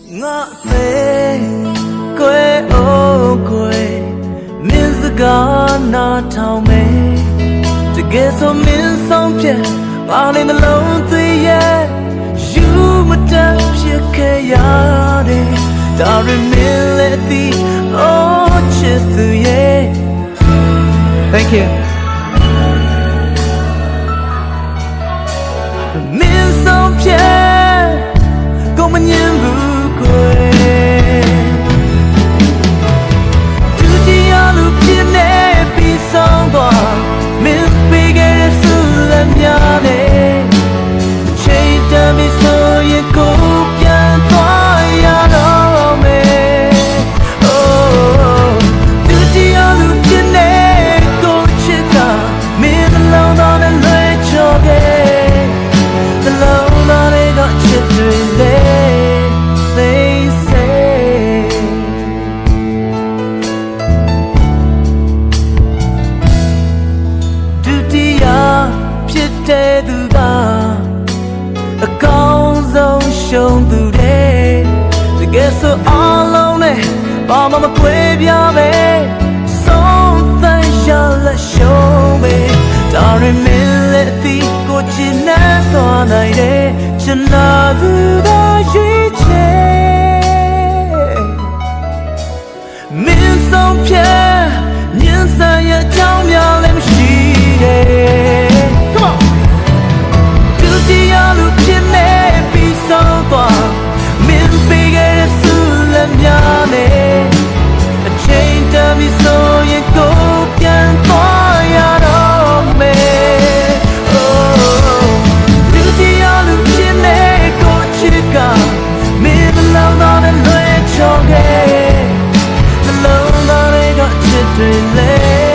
ngã về quê ô quê miền Sài na thao mê để ghé số miền sông phía bao lên lâu tuy ye you mà đáp chia kề ya đi ta riêng miền lệ ti ô chết từ ye. Thank you. Miền sông phía có bao nhiêu quê tu chỉ ở lúc phía này bị sóng qua miền bị cái sự làm nhà này chạy ta bị sâu yên cốပြန်သွားရတော့မယ်tu chỉ ở lúc phía này cố chết ta miền lâu đó đã lấy cho ghé lâu đó để gọi chết rồi lên they say duty yaဖြစ်တဲ့သူကအကောင်းဆုံးရှုံးသူတဲ့တကယ်ဆိုအားလုံးနဲ့ဘာမှမကွဲပြားပဲဆုံးသမ်းရလက်ရှုံးပဲဒါရင်မင်းလက်သီးကိုချင်နှံ့သွားနိုင်တယ်ချင်လာသူသာရွေးချယ်မင်းဆုံးဖြတ်ညှဉ်းဆန်ရအကြောင်းများလည်းမရှိတယ် Come on သူတရားလူဖြစ်နေပြီးဆုံးသွားမင်းပေးခဲ့တဲ့ဆုလက်များနဲ့အချိန်တန်ပြီးဆိုရင်ကိုပြန်သွားရတော့မယ်သူတရားလူဖြစ်နေကိုချစ်ကမင်းမလောင်တော့တဲ့လွယ်ချော်ခဲ့လုံးသားတွေကချစ်တွေလဲ